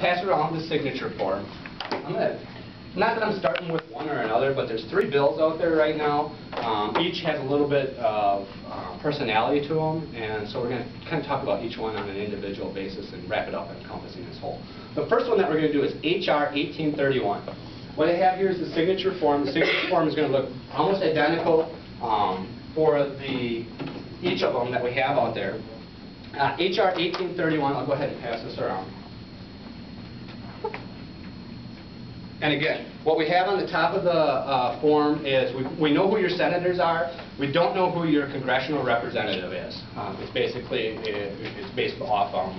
pass around the signature form. Not that I'm starting with one or another, but there's 3 bills out there right now. Each has a little bit of personality to them, and so we're going to kind of talk about each one on an individual basis and wrap it up encompassing this whole. The first one that we're going to do is H.R. 1831. What I have here is the signature form. The signature form is going to look almost identical for each of them that we have out there. H.R. 1831, I'll go ahead and pass this around. And again, what we have on the top of the form is we know who your senators are. We don't know who your congressional representative is. It's basically it's based off on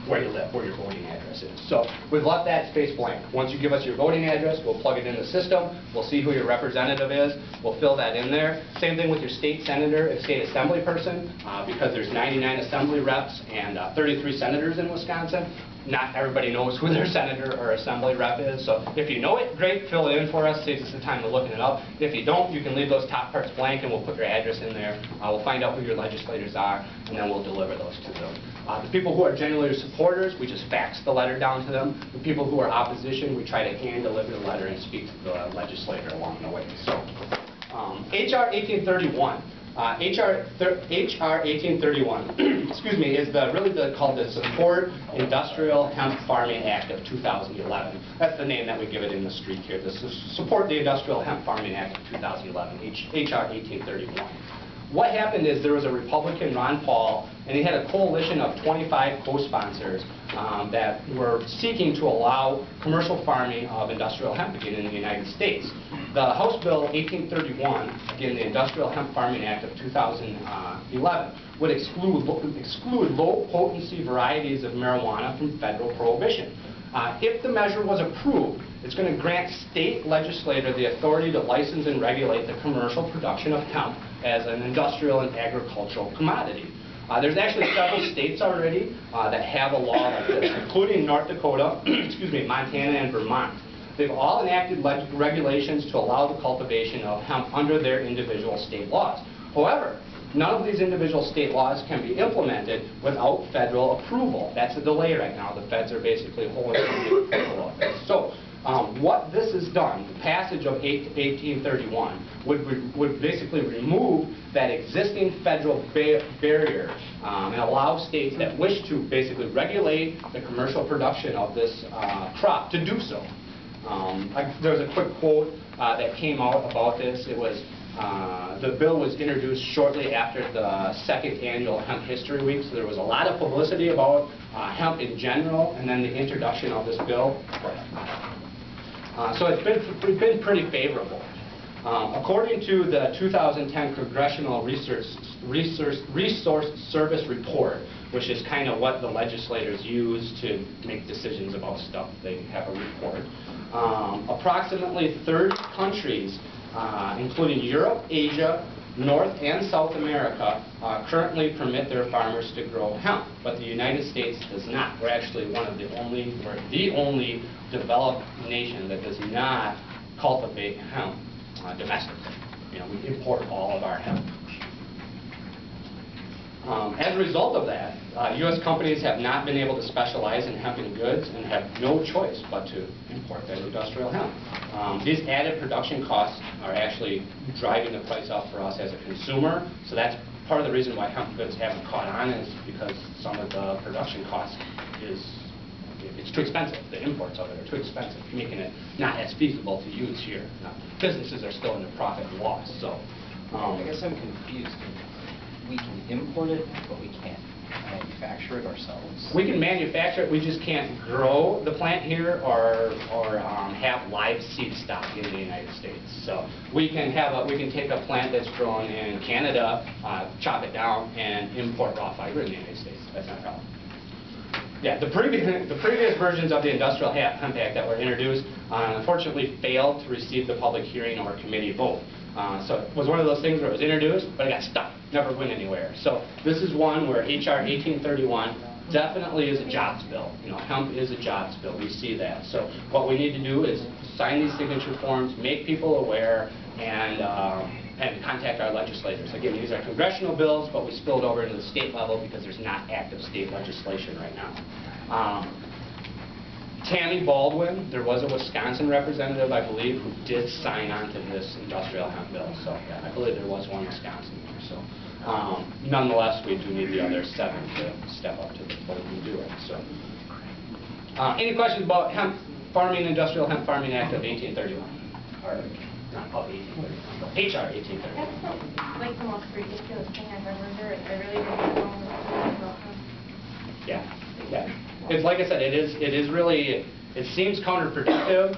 where you live, where your voting address is. So we've left that space blank. Once you give us your voting address, we'll plug it in the system. We'll see who your representative is. We'll fill that in there. Same thing with your state senator and state assembly person, because there's 99 assembly reps and 33 senators in Wisconsin. Not everybody knows who their senator or assembly rep is, so if you know it, great, fill it in for us, saves us the time of looking it up. If you don't, you can leave those top parts blank and we'll put your address in there. We'll find out who your legislators are, and then we'll deliver those to them. The people who are generally your supporters, we just fax the letter down to them. The people who are opposition, we try to hand deliver the letter and speak to the legislator along the way. So, H.R. 1831. H.R. 1831, excuse me, is called the Support Industrial Hemp Farming Act of 2011. That's the name that we give it in the street here. This is Support the Industrial Hemp Farming Act of 2011, H.R. 1831. What happened is there was a Republican, Ron Paul, and he had a coalition of 25 co-sponsors that were seeking to allow commercial farming of industrial hemp again in the United States. The House Bill 1831, again the Industrial Hemp Farming Act of 2011, would exclude low-potency varieties of marijuana from federal prohibition. If the measure was approved, it's going to grant state legislator the authority to license and regulate the commercial production of hemp as an industrial and agricultural commodity. There's actually several states already that have a law like this, including North Dakota, excuse me, Montana, and Vermont. They've all enacted regulations to allow the cultivation of hemp under their individual state laws. However, none of these individual state laws can be implemented without federal approval. That's a delay right now. The feds are basically holding the approval of this. So, what this has done, the passage of 1831, would basically remove that existing federal barrier and allow states that wish to basically regulate the commercial production of this crop to do so. There was a quick quote that came out about this. It was, the bill was introduced shortly after the 2nd annual Hemp History Week, so there was a lot of publicity about hemp in general, and then the introduction of this bill. So it's been pretty favorable. According to the 2010 Congressional Resource Service report, which is kind of what the legislators use to make decisions about stuff, they have a report. Approximately 30 countries, including Europe, Asia, North and South America, currently permit their farmers to grow hemp, but the United States does not. We're actually we're the only developed nation that does not cultivate hemp domestically. You know, we import all of our hemp. As a result of that, U.S. companies have not been able to specialize in hemp and goods and have no choice but to import that industrial hemp. These added production costs are actually driving the price up for us as a consumer, so that's part of the reason why hemp goods haven't caught on, is because some of the production costs it's too expensive. The imports of it are too expensive, making it not as feasible to use here. Businesses are still in the profit and loss. So, I guess I'm confused. We can import it, but we can't manufacture it ourselves. We can manufacture it. We just can't grow the plant here or have live seed stock in the United States. So we can take a plant that's grown in Canada, chop it down, and import raw fiber in the United States. That's not a problem. Yeah, the previous versions of the Industrial Hemp Act that were introduced unfortunately failed to receive the public hearing or committee vote. So it was one of those things where it was introduced, but it got stuck, never went anywhere. So this is one where H.R. 1831 definitely is a jobs bill. You know, hemp is a jobs bill. We see that. So what we need to do is sign these signature forms, make people aware, and contact our legislators. Again, these are congressional bills, but we spilled over into the state level because there's not active state legislation right now. Tammy Baldwin, there was a Wisconsin representative, I believe, who did sign on to this industrial hemp bill. So yeah, I believe there was one in Wisconsin there. So nonetheless, we do need the other 7 to step up to the plate and do it. So any questions about Industrial Hemp Farming Act of 1831? Or not of 1831, HR 1831. That's like the most ridiculous thing I've ever heard. I really don't know about hemp. Yeah, yeah. It's like I said, it is really, it seems counterproductive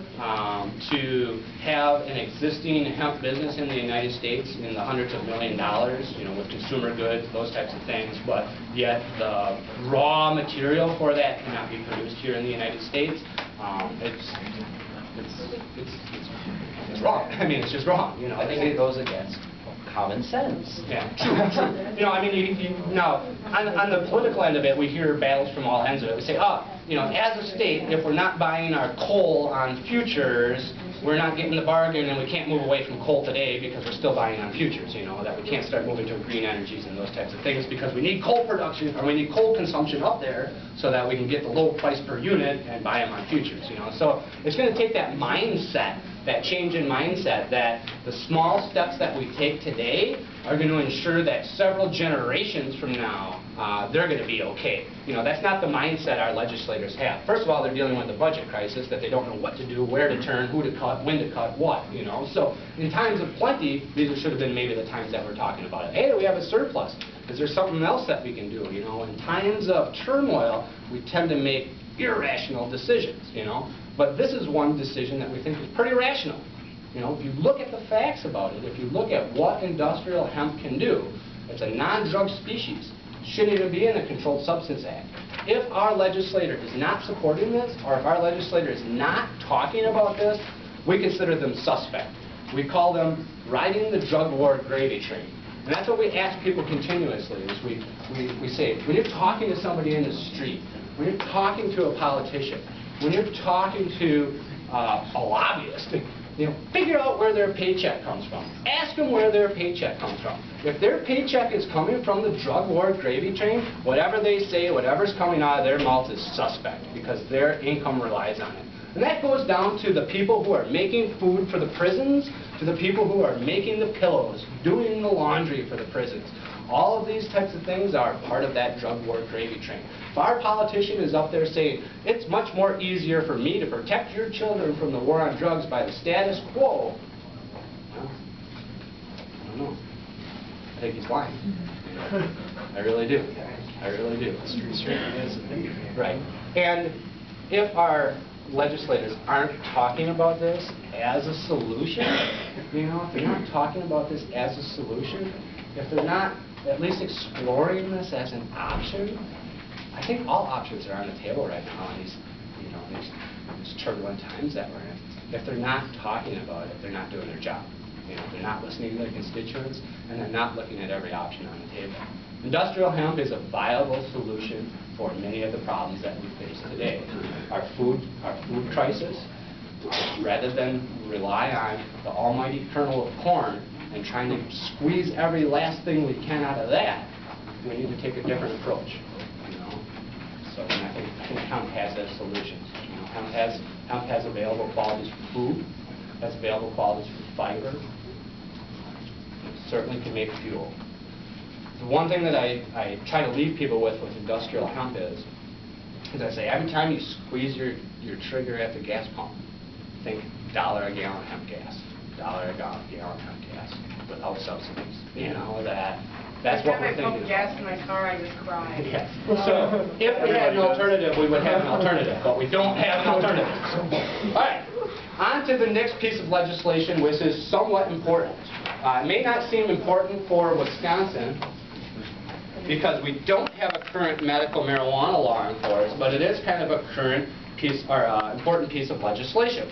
to have an existing hemp business in the United States in the hundreds of $millions, with consumer goods, those types of things, but yet the raw material for that cannot be produced here in the United States. It's wrong. I mean, it's just wrong. I think it goes against common sense. Yeah, true. I mean, now, on the political end of it, we hear battles from all ends of it. We say, as a state, if we're not buying our coal on futures, we're not getting the bargain, and we can't move away from coal today because we're still buying on futures, that we can't start moving to green energies and those types of things because we need coal production, or we need coal consumption up there so that we can get the low price per unit and buy them on futures, So it's going to take that mindset, that change in mindset, that the small steps that we take today are going to ensure that several generations from now, they're going to be okay. That's not the mindset our legislators have. First of all, they're dealing with a budget crisis that they don't know what to do, where to turn, who to cut, when to cut, what, So in times of plenty, these should have been maybe the times that we're talking about it. Hey, we have a surplus. Is there something else that we can do, In times of turmoil, we tend to make irrational decisions, But this is one decision that we think is pretty rational. If you look at the facts about it, if you look at what industrial hemp can do, it's a non-drug species. Shouldn't even be in the Controlled Substance Act. If our legislator is not supporting this, or if our legislator is not talking about this, we consider them suspect. We call them riding the drug war gravy train. And that's what we ask people continuously, is we say, when you're talking to somebody in the street, when you're talking to a politician, when you're talking to a lobbyist, figure out where their paycheck comes from. Ask them where their paycheck comes from. If their paycheck is coming from the drug war gravy train, whatever they say, whatever's coming out of their mouth is suspect because their income relies on it. And that goes down to the people who are making food for the prisons, to the people who are making the pillows, doing the laundry for the prisons. All of these types of things are part of that drug war gravy train. If our politician is up there saying, it's much more easier for me to protect your children from the war on drugs by the status quo, well, I don't know. I think he's lying. I really do. I really do. Right. And if our legislators aren't talking about this as a solution, if they're not talking about this as a solution, if they're not at least exploring this as an option, I think all options are on the table right now in these turbulent times that we're in. If they're not talking about it, they're not doing their job. They're not listening to their constituents, and they're not looking at every option on the table. Industrial hemp is a viable solution for many of the problems that we face today. Our food crisis, rather than rely on the almighty kernel of corn and trying to squeeze every last thing we can out of that, we need to take a different approach. So and I think hemp has those solutions. Hemp has available qualities for food, has available qualities for fiber. It certainly can make fuel. The one thing that I try to leave people with industrial hemp is I say, every time you squeeze your trigger at the gas pump, think $1 a gallon hemp gas, $1 a gallon hemp gas without subsidies. That's what we're thinking. Every time I pump gas in my car, I just cry. Yes. So if we had an alternative, we would have an alternative, but we don't have an alternative. All right, on to the next piece of legislation, which is somewhat important. It may not seem important for Wisconsin because we don't have a current medical marijuana law in force, but it is kind of a current piece or important piece of legislation.